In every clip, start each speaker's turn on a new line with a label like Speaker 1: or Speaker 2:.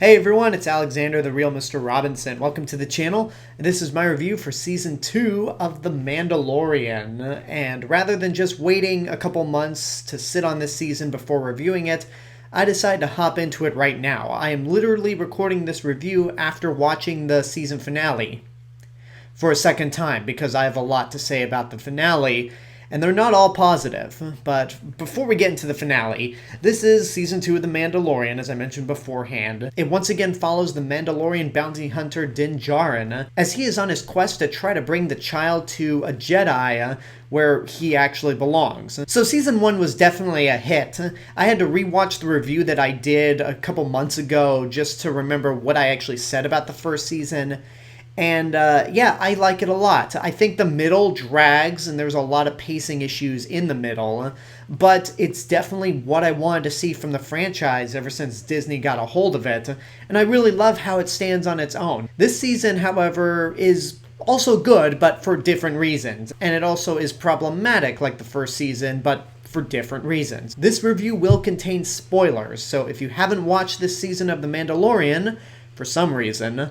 Speaker 1: Hey everyone, it's Alexander, the real Mr. Robinson. Welcome to the channel. This is my review for Season 2 of The Mandalorian. And rather than just waiting a couple months to sit on this season before reviewing it, I decided to hop into it right now. I am literally recording this review after watching the season finale for a second time because I have a lot to say about the finale. And they're not all positive. But before we get into the finale, this is Season 2 of The Mandalorian, as I mentioned beforehand. It once again follows the Mandalorian bounty hunter Din Djarin, as he is on his quest to try to bring the child to a Jedi where he actually belongs. So Season 1 was definitely a hit. I had to rewatch the review that I did a couple months ago just to remember what I actually said about the first season. And yeah, I like it a lot. I think the middle drags, and there's a lot of pacing issues in the middle, but it's definitely what I wanted to see from the franchise ever since Disney got a hold of it, and I really love how it stands on its own. This season, however, is also good, but for different reasons, and it also is problematic like the first season, but for different reasons. This review will contain spoilers, so if you haven't watched this season of The Mandalorian, for some reason,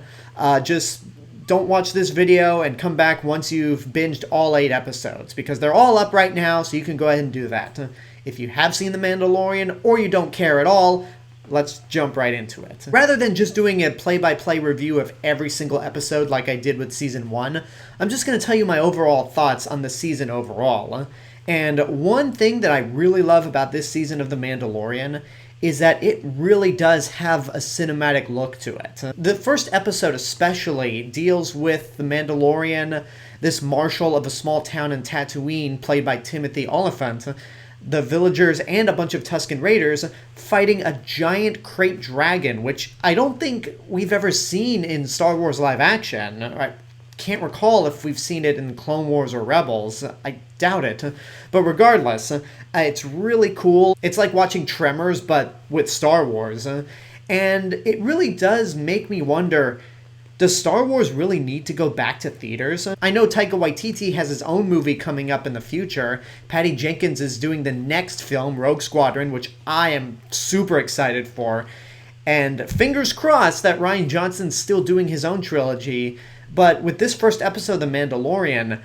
Speaker 1: just don't watch this video and come back once you've binged all 8 episodes, because they're all up right now, so you can go ahead and do that. If you have seen The Mandalorian, or you don't care at all, let's jump right into it. Rather than just doing a play-by-play review of every single episode like I did with Season 1, I'm just going to tell you my overall thoughts on the season overall. And one thing that I really love about this season of The Mandalorian is that it really does have a cinematic look to it. The first episode especially deals with the Mandalorian, this marshal of a small town in Tatooine, played by Timothy Olyphant, the villagers and a bunch of Tusken Raiders fighting a giant crate dragon, which I don't think we've ever seen in Star Wars live action. I can't recall if we've seen it in Clone Wars or Rebels. I doubt it. But regardless, it's really cool. It's like watching Tremors, but with Star Wars. And it really does make me wonder, does Star Wars really need to go back to theaters? I know Taika Waititi has his own movie coming up in the future. Patty Jenkins is doing the next film, Rogue Squadron, which I am super excited for. And fingers crossed that Rian Johnson's still doing his own trilogy. But with this first episode of The Mandalorian,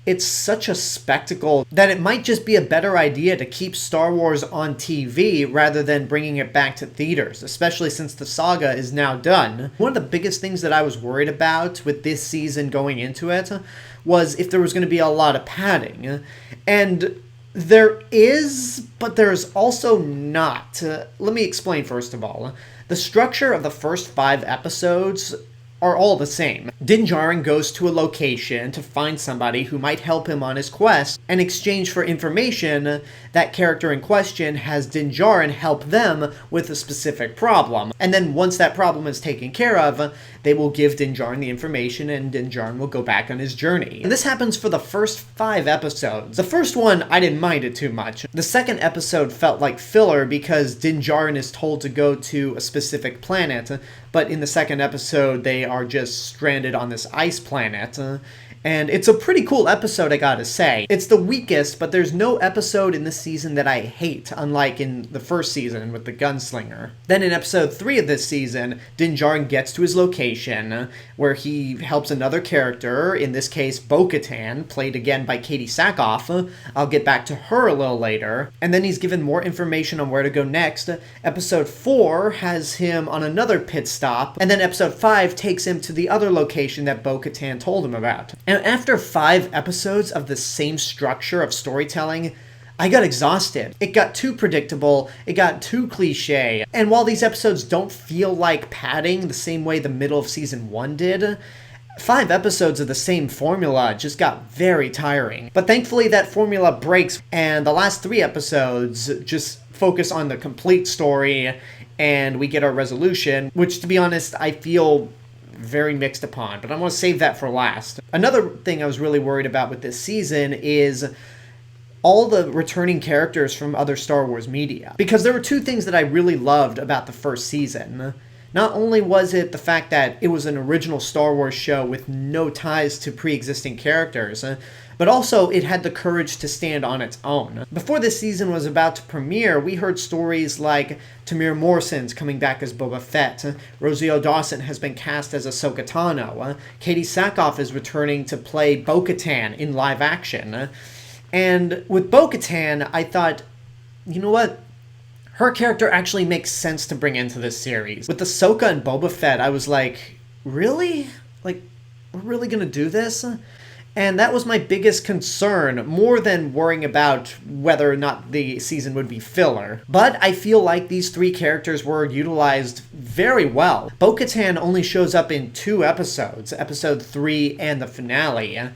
Speaker 1: it's such a spectacle that it might just be a better idea to keep Star Wars on TV rather than bringing it back to theaters, especially since the saga is now done. One of the biggest things that I was worried about with this season going into it was if there was going to be a lot of padding. And there is, but there's also not. Let me explain first of all. The structure of the first 5 episodes are all the same. Din Djarin goes to a location to find somebody who might help him on his quest. In exchange for information, that character in question has Din Djarin help them with a specific problem. And then once that problem is taken care of, they will give Din Djarin the information and Din Djarin will go back on his journey. And this happens for the first 5 episodes. The first one, I didn't mind it too much. The second episode felt like filler because Din Djarin is told to go to a specific planet, but in the second episode, they are just stranded on this ice planet. And it's a pretty cool episode, I gotta say. It's the weakest, but there's no episode in this season that I hate, unlike in the first season with the gunslinger. Then in episode 3 of this season, Din Djarin gets to his location, where he helps another character, in this case Bo-Katan, played again by Katee Sackhoff. I'll get back to her a little later. And then he's given more information on where to go next. Episode 4 has him on another pit stop, and then episode 5 takes him to the other location that Bo-Katan told him about. And after 5 episodes of the same structure of storytelling, I got exhausted. It got too predictable, it got too cliche, and while these episodes don't feel like padding the same way the middle of Season 1 did, 5 episodes of the same formula just got very tiring. But thankfully that formula breaks, and the last 3 episodes just focus on the complete story, and we get our resolution, which to be honest, I feel very mixed upon, but I'm going to save that for last. Another thing I was really worried about with this season is all the returning characters from other Star Wars media. Because there were 2 things that I really loved about the first season. Not only was it the fact that it was an original Star Wars show with no ties to pre-existing characters, but also it had the courage to stand on its own. Before this season was about to premiere, we heard stories like Temuera Morrison's coming back as Boba Fett, Rosario Dawson has been cast as Ahsoka Tano, Katee Sackhoff is returning to play Bo-Katan in live action. And with Bo-Katan, I thought, you know what? Her character actually makes sense to bring into this series. With Ahsoka and Boba Fett, I was like, really? Like, we're really gonna do this? And that was my biggest concern, more than worrying about whether or not the season would be filler. But I feel like these three characters were utilized very well. Bo-Katan only shows up in 2 episodes, episode 3 and the finale.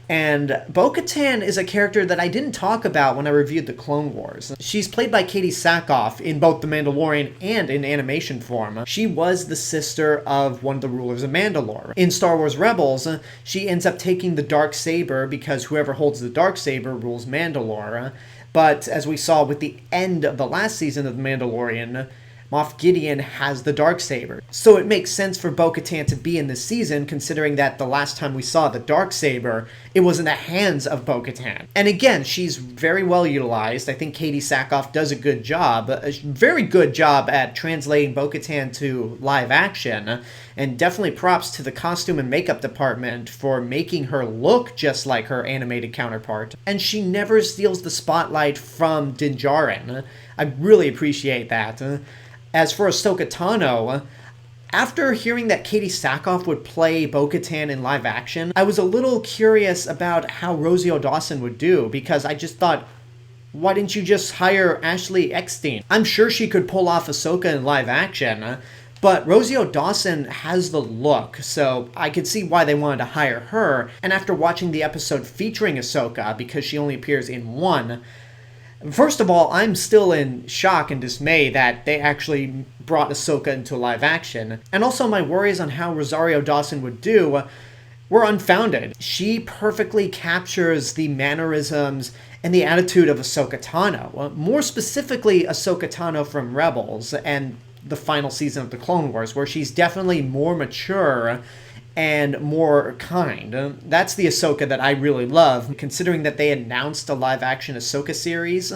Speaker 1: And Bo-Katan is a character that I didn't talk about when I reviewed the Clone Wars. She's played by Katee Sackhoff in both The Mandalorian and in animation form. She was the sister of one of the rulers of Mandalore. In Star Wars Rebels, she ends up taking the Darksaber because whoever holds the Darksaber rules Mandalore. But as we saw with the end of the last season of The Mandalorian, Moff Gideon has the Darksaber. So it makes sense for Bo-Katan to be in this season, considering that the last time we saw the Darksaber, it was in the hands of Bo-Katan. And again, she's very well utilized. I think Katee Sackhoff does a good job, a very good job at translating Bo-Katan to live action, and definitely props to the costume and makeup department for making her look just like her animated counterpart. And she never steals the spotlight from Din Djarin. I really appreciate that. As for Ahsoka Tano, after hearing that Katee Sackhoff would play Bo-Katan in live action, I was a little curious about how Rosario Dawson would do, because I just thought, why didn't you just hire Ashley Eckstein? I'm sure she could pull off Ahsoka in live action, but Rosario Dawson has the look, so I could see why they wanted to hire her. And after watching the episode featuring Ahsoka, because she only appears in 1, first of all, I'm still in shock and dismay that they actually brought Ahsoka into live action. And also my worries on how Rosario Dawson would do were unfounded. She perfectly captures the mannerisms and the attitude of Ahsoka Tano. More specifically, Ahsoka Tano from Rebels and the final season of the Clone Wars, where she's definitely more mature and more kind. That's the Ahsoka that I really love. Considering that they announced a live-action Ahsoka series,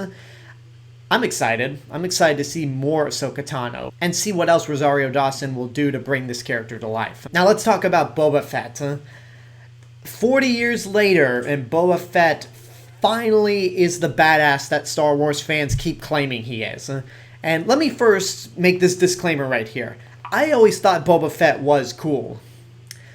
Speaker 1: I'm excited. I'm excited to see more Ahsoka Tano and see what else Rosario Dawson will do to bring this character to life. Now let's talk about Boba Fett. 40 years later, and Boba Fett finally is the badass that Star Wars fans keep claiming he is. And let me first make this disclaimer right here. I always thought Boba Fett was cool.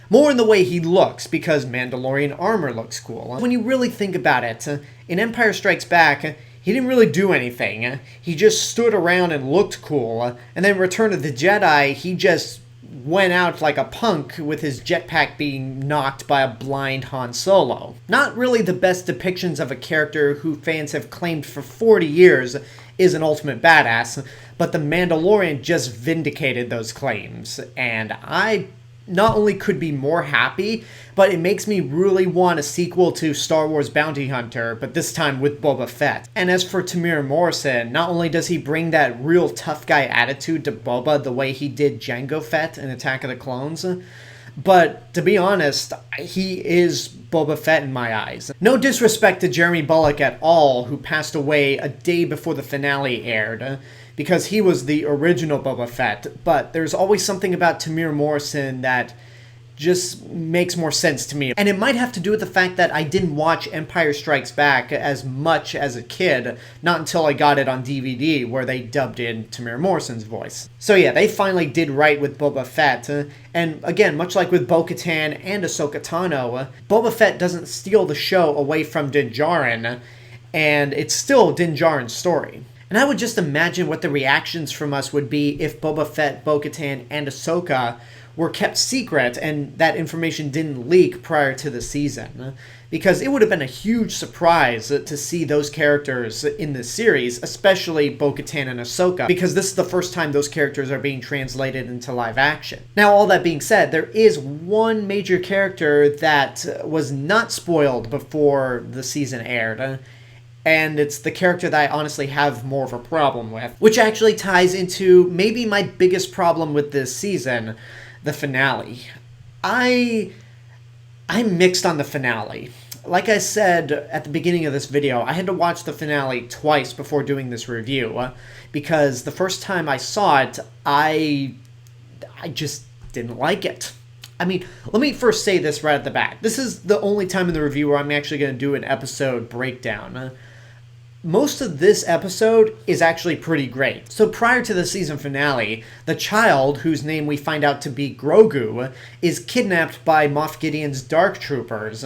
Speaker 1: More in the way he looks, because Mandalorian armor looks cool. When you really think about it, in Empire Strikes Back, he didn't really do anything. He just stood around and looked cool. And then Return of the Jedi, he just went out like a punk with his jetpack being knocked by a blind Han Solo. Not really the best depictions of a character who fans have claimed for 40 years is an ultimate badass, but The Mandalorian just vindicated those claims. And I not only could be more happy, but it makes me really want a sequel to Star Wars Bounty Hunter, but this time with Boba Fett. And as for Temuera Morrison, not only does he bring that real tough guy attitude to Boba the way he did Jango Fett in Attack of the Clones, but to be honest, he is Boba Fett in my eyes. No disrespect to Jeremy Bulloch at all, who passed away a day before the finale aired, because he was the original Boba Fett, but there's always something about Temuera Morrison that just makes more sense to me. And it might have to do with the fact that I didn't watch Empire Strikes Back as much as a kid, not until I got it on DVD, where they dubbed in Temuera Morrison's voice. So yeah, they finally did right with Boba Fett, and again, much like with Bo-Katan and Ahsoka Tano, Boba Fett doesn't steal the show away from Din Djarin, and it's still Din Djarin's story. And I would just imagine what the reactions from us would be if Boba Fett, Bo-Katan, and Ahsoka were kept secret and that information didn't leak prior to the season. Because it would have been a huge surprise to see those characters in this series, especially Bo-Katan and Ahsoka, because this is the first time those characters are being translated into live action. Now, all that being said, there is one major character that was not spoiled before the season aired, And it's the character that I honestly have more of a problem with, which actually ties into maybe my biggest problem with this season, the finale. I'm mixed on the finale. Like I said at the beginning of this video, I had to watch the finale twice before doing this review, because the first time I saw it, I just didn't like it. I mean, let me first say this right at the back. This is the only time in the review where I'm actually going to do an episode breakdown. Most of this episode is actually pretty great. So prior to the season finale, the child, whose name we find out to be Grogu, is kidnapped by Moff Gideon's Dark Troopers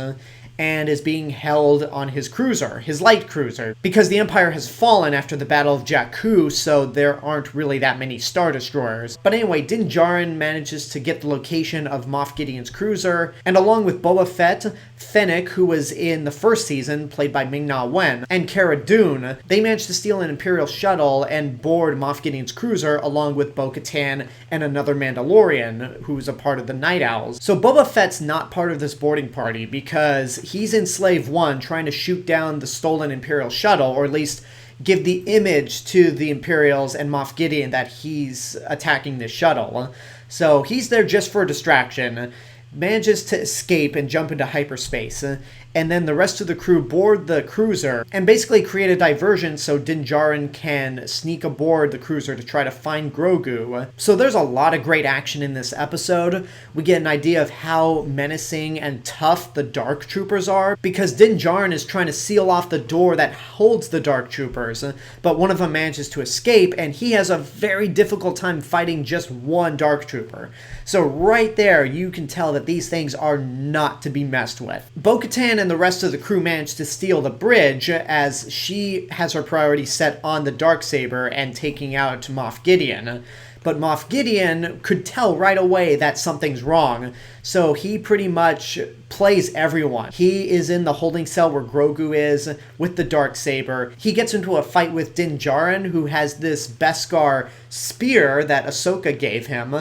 Speaker 1: and is being held on his cruiser, his light cruiser, because the Empire has fallen after the Battle of Jakku, so there aren't really that many Star Destroyers. But anyway, Din Djarin manages to get the location of Moff Gideon's cruiser, and along with Boba Fett, Fennec, who was in the first season, played by Ming-Na Wen, and Cara Dune, they managed to steal an Imperial shuttle and board Moff Gideon's cruiser along with Bo-Katan and another Mandalorian, who's a part of the Night Owls. So Boba Fett's not part of this boarding party because he's in Slave One trying to shoot down the stolen Imperial shuttle, or at least give the image to the Imperials and Moff Gideon that he's attacking this shuttle. So he's there just for a distraction, manages to escape and jump into hyperspace, and then the rest of the crew board the cruiser and basically create a diversion so Din Djarin can sneak aboard the cruiser to try to find Grogu. So there's a lot of great action in this episode. We get an idea of how menacing and tough the Dark Troopers are, because Din Djarin is trying to seal off the door that holds the Dark Troopers, but one of them manages to escape, and he has a very difficult time fighting just one Dark Trooper. So right there, you can tell that these things are not to be messed with. Bo-Katan and the rest of the crew manage to steal the bridge, as she has her priority set on the Darksaber and taking out Moff Gideon. But Moff Gideon could tell right away that something's wrong, so he pretty much plays everyone. He is in the holding cell where Grogu is with the Darksaber. He gets into a fight with Din Djarin, who has this Beskar spear that Ahsoka gave him,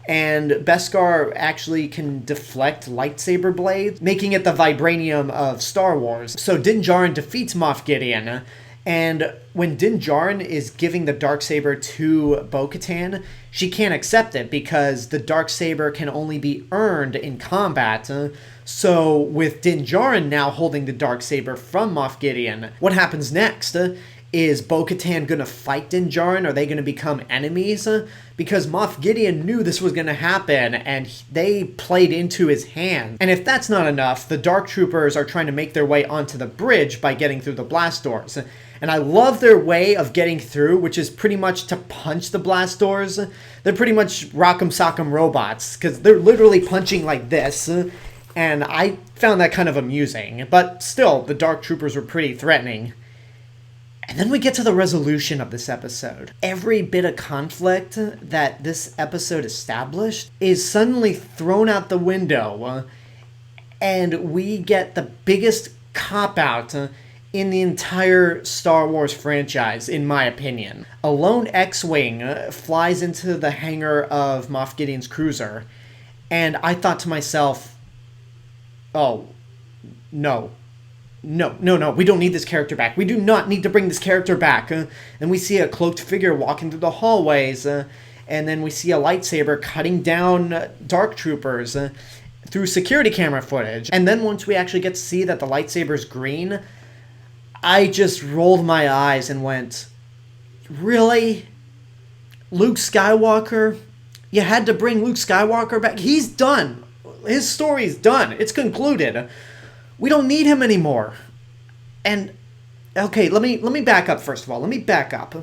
Speaker 1: and Beskar actually can deflect lightsaber blades, making it the vibranium of Star Wars. So Din Djarin defeats Moff Gideon, and when Din Djarin is giving the Darksaber to Bo-Katan, she can't accept it because the Darksaber can only be earned in combat. So with Din Djarin now holding the Darksaber from Moff Gideon, what happens next? Is Bo-Katan going to fight Din Djarin? Are they going to become enemies? Because Moff Gideon knew this was going to happen, and they played into his hand. And if that's not enough, the Dark Troopers are trying to make their way onto the bridge by getting through the blast doors. And I love their way of getting through, which is pretty much to punch the blast doors. They're pretty much Rock'em Sock'em robots, because they're literally punching like this. And I found that kind of amusing. But still, the Dark Troopers were pretty threatening. And then we get to the resolution of this episode. Every bit of conflict that this episode established is suddenly thrown out the window, and we get the biggest cop-out in the entire Star Wars franchise, in my opinion. A lone X-Wing flies into the hangar of Moff Gideon's cruiser, and I thought to myself, oh, no. No, we don't need this character back. We do not need to bring this character back. And we see a cloaked figure walking through the hallways, and then we see a lightsaber cutting down Dark Troopers through security camera footage. And then once we actually get to see that the lightsaber's green, I just rolled my eyes and went, really? Luke Skywalker? You had to bring Luke Skywalker back? He's done. His story's done. It's concluded. We don't need him anymore. And, okay, let me back up first of all. Let me back up.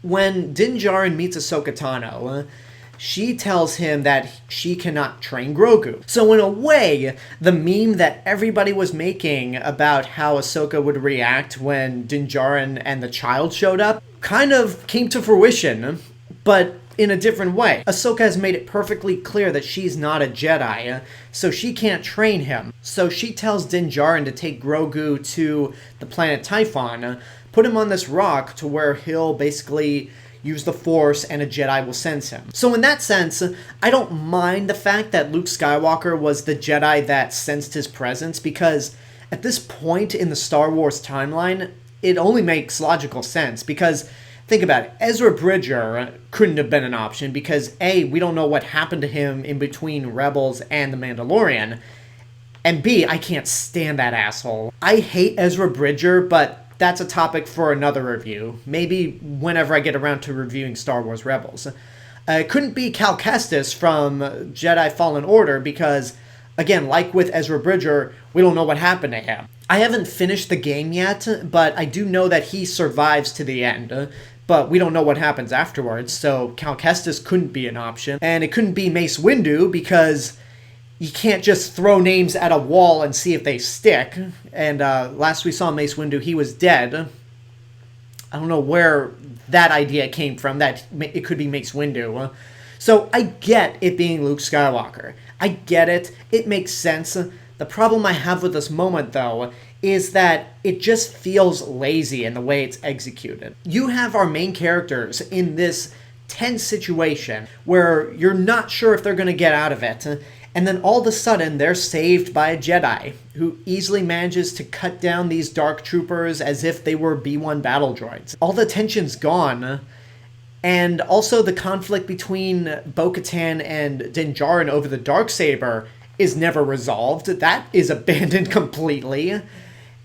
Speaker 1: When Din Djarin meets Ahsoka Tano, she tells him that she cannot train Grogu. So in a way, the meme that everybody was making about how Ahsoka would react when Din Djarin and the child showed up kind of came to fruition, but in a different way. Ahsoka has made it perfectly clear that she's not a Jedi, so she can't train him. So she tells Din Djarin to take Grogu to the planet Typhon, put him on this rock to where he'll basically use the Force and a Jedi will sense him. So in that sense, I don't mind the fact that Luke Skywalker was the Jedi that sensed his presence, because At this point in the Star Wars timeline, it only makes logical sense because, think about it, Ezra Bridger couldn't have been an option because A, we don't know what happened to him in between Rebels and The Mandalorian, and B, I can't stand that asshole. I hate Ezra Bridger, but that's a topic for another review, maybe whenever I get around to reviewing Star Wars Rebels. It couldn't be Cal Kestis from Jedi Fallen Order because, again, like with Ezra Bridger, we don't know what happened to him. I haven't finished the game yet, but I do know that he survives to the end, but we don't know what happens afterwards, so Cal Kestis couldn't be an option. And it couldn't be Mace Windu because you can't just throw names at a wall and see if they stick. And last we saw Mace Windu, he was dead. I don't know where that idea came from, that it could be Mace Windu. So I get it being Luke Skywalker. I get it. It makes sense. The problem I have with this moment, though, is that it just feels lazy in the way it's executed. You have our main characters in this tense situation where you're not sure if they're going to get out of it. And then all of a sudden, they're saved by a Jedi who easily manages to cut down these dark troopers as if they were B-1 battle droids. All the tension's gone. And also the conflict between Bo-Katan and Din Djarin over the Darksaber is never resolved. That is abandoned completely.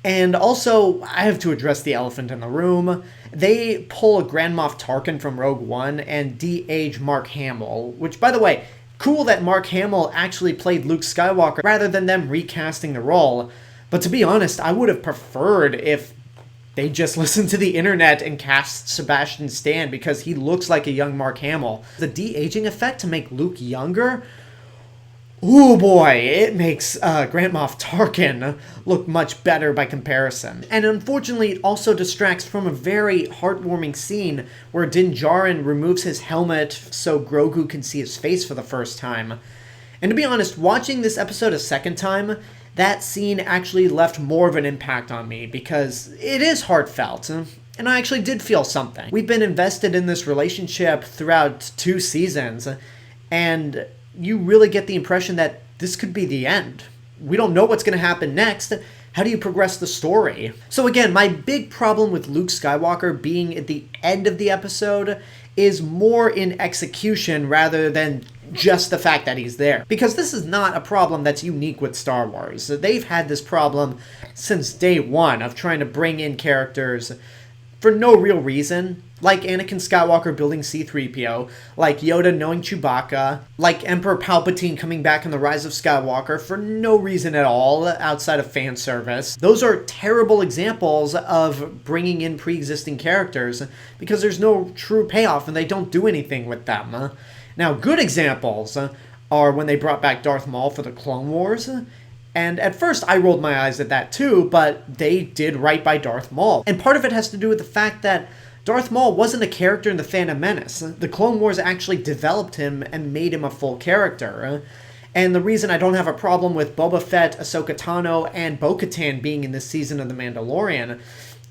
Speaker 1: And also, I have to address the elephant in the room. They pull a Grand Moff Tarkin from Rogue One and de-age Mark Hamill, which, by the way, cool that Mark Hamill actually played Luke Skywalker rather than them recasting the role. But to be honest, I would have preferred if they just listened to the internet and cast Sebastian Stan because he looks like a young Mark Hamill. The de-aging effect to make Luke younger? Ooh boy, it makes Grand Moff Tarkin look much better by comparison. And unfortunately, it also distracts from a very heartwarming scene where Din Djarin removes his helmet so Grogu can see his face for the first time. And to be honest, watching this episode a second time, that scene actually left more of an impact on me because it is heartfelt. And I actually did feel something. We've been invested in this relationship throughout 2 seasons, and you really get the impression that this could be the end. We don't know what's going to happen next. How do you progress the story? So again, my big problem with Luke Skywalker being at the end of the episode is more in execution rather than just the fact that he's there. Because this is not a problem that's unique with Star Wars. They've had this problem since day one of trying to bring in characters for no real reason, like Anakin Skywalker building C-3PO, like Yoda knowing Chewbacca, like Emperor Palpatine coming back in The Rise of Skywalker for no reason at all outside of fan service. Those are terrible examples of bringing in pre-existing characters because there's no true payoff and they don't do anything with them. Now, good examples are when they brought back Darth Maul for the Clone Wars. And at first, I rolled my eyes at that too, but they did right by Darth Maul. And part of it has to do with the fact that Darth Maul wasn't a character in The Phantom Menace. The Clone Wars actually developed him and made him a full character. And the reason I don't have a problem with Boba Fett, Ahsoka Tano, and Bo-Katan being in this season of The Mandalorian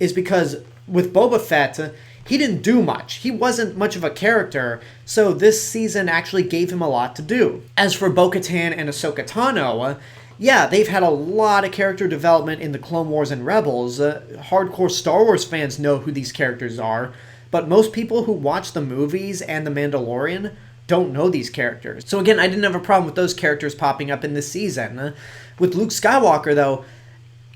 Speaker 1: is because with Boba Fett, he didn't do much. He wasn't much of a character, so this season actually gave him a lot to do. As for Bo-Katan and Ahsoka Tano, yeah, they've had a lot of character development in the Clone Wars and Rebels. Hardcore Star Wars fans know who these characters are, but most people who watch the movies and The Mandalorian don't know these characters. So again, I didn't have a problem with those characters popping up in this season. With Luke Skywalker, though,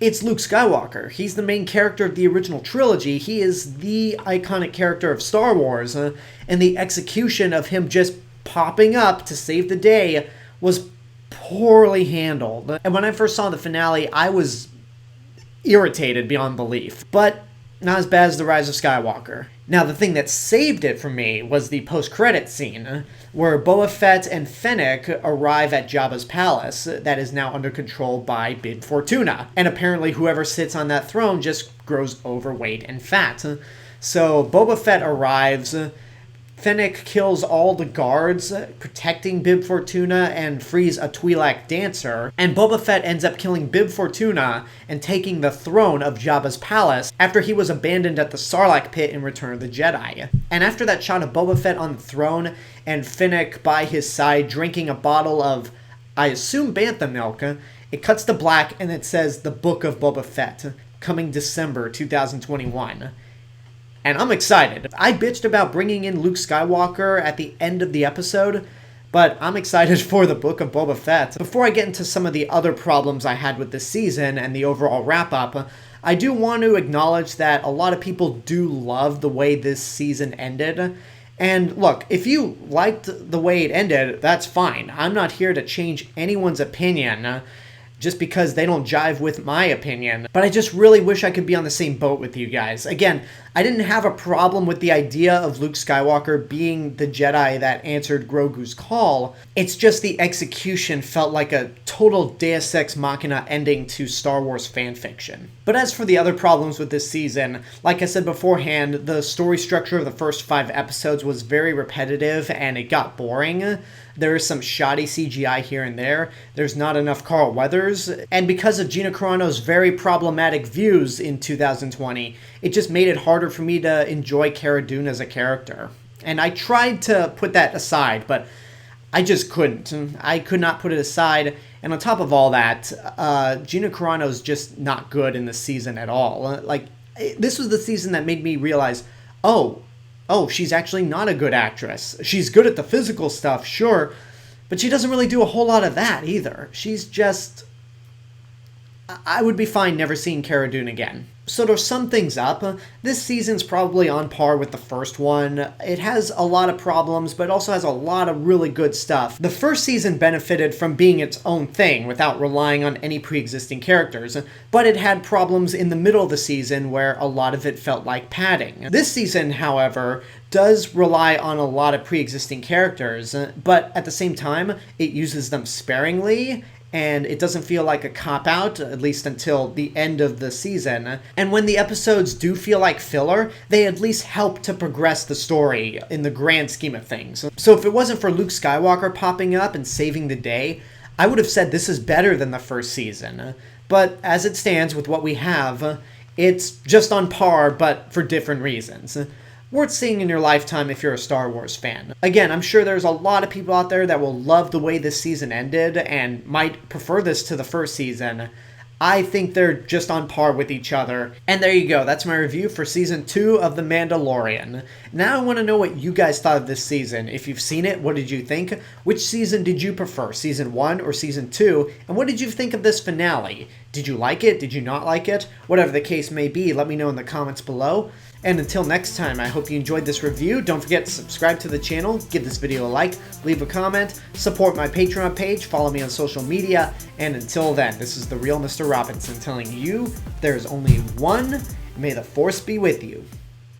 Speaker 1: it's Luke Skywalker. He's the main character of the original trilogy. He is the iconic character of Star Wars, and the execution of him just popping up to save the day was poorly handled. And when I first saw the finale, I was irritated beyond belief, but not as bad as The Rise of Skywalker. Now, the thing that saved it for me was the post-credit scene, where Boba Fett and Fennec arrive at Jabba's palace that is now under control by Bib Fortuna. And apparently whoever sits on that throne just grows overweight and fat. So Boba Fett arrives, Fennec kills all the guards protecting Bib Fortuna and frees a Twi'lek dancer, and Boba Fett ends up killing Bib Fortuna and taking the throne of Jabba's palace after he was abandoned at the Sarlacc pit in Return of the Jedi. And after that shot of Boba Fett on the throne and Fennec by his side drinking a bottle of, I assume, bantha milk, it cuts to black and it says The Book of Boba Fett, coming December 2021. And I'm excited. I bitched about bringing in Luke Skywalker at the end of the episode, but I'm excited for the Book of Boba Fett. Before I get into some of the other problems I had with this season and the overall wrap-up, I do want to acknowledge that a lot of people do love the way this season ended. And look, if you liked the way it ended, that's fine. I'm not here to change anyone's opinion just because they don't jive with my opinion. But I just really wish I could be on the same boat with you guys. Again, I didn't have a problem with the idea of Luke Skywalker being the Jedi that answered Grogu's call. It's just the execution felt like a total Deus Ex Machina ending to Star Wars fanfiction. But as for the other problems with this season, like I said beforehand, the story structure of the first 5 episodes was very repetitive and it got boring. There is some shoddy CGI here and there. There's not enough Carl Weathers. And because of Gina Carano's very problematic views in 2020, it just made it harder for me to enjoy Cara Dune as a character. And I tried to put that aside, but I just couldn't. I could not put it aside. And on top of all that, Gina Carano's just not good in the season at all. Like, this was the season that made me realize, oh, she's actually not a good actress. She's good at the physical stuff, sure, but she doesn't really do a whole lot of that either. She's just... I would be fine never seeing Cara Dune again. So to sum things up, this season's probably on par with the first one. It has a lot of problems, but also has a lot of really good stuff. The first season benefited from being its own thing without relying on any pre-existing characters, but it had problems in the middle of the season where a lot of it felt like padding. This season, however, does rely on a lot of pre-existing characters, but at the same time, it uses them sparingly, and it doesn't feel like a cop-out, at least until the end of the season. And when the episodes do feel like filler, they at least help to progress the story in the grand scheme of things. So if it wasn't for Luke Skywalker popping up and saving the day, I would have said this is better than the first season. But as it stands with what we have, it's just on par, but for different reasons. Worth seeing in your lifetime if you're a Star Wars fan. Again, I'm sure there's a lot of people out there that will love the way this season ended and might prefer this to the first season. I think they're just on par with each other. And there you go, that's my review for Season 2 of The Mandalorian. Now I want to know what you guys thought of this season. If you've seen it, what did you think? Which season did you prefer, Season 1 or Season 2? And what did you think of this finale? Did you like it? Did you not like it? Whatever the case may be, let me know in the comments below. And until next time, I hope you enjoyed this review. Don't forget to subscribe to the channel, give this video a like, leave a comment, support my Patreon page, follow me on social media, and until then, this is the real Mr. Robinson telling you there's only one. May the Force be with you.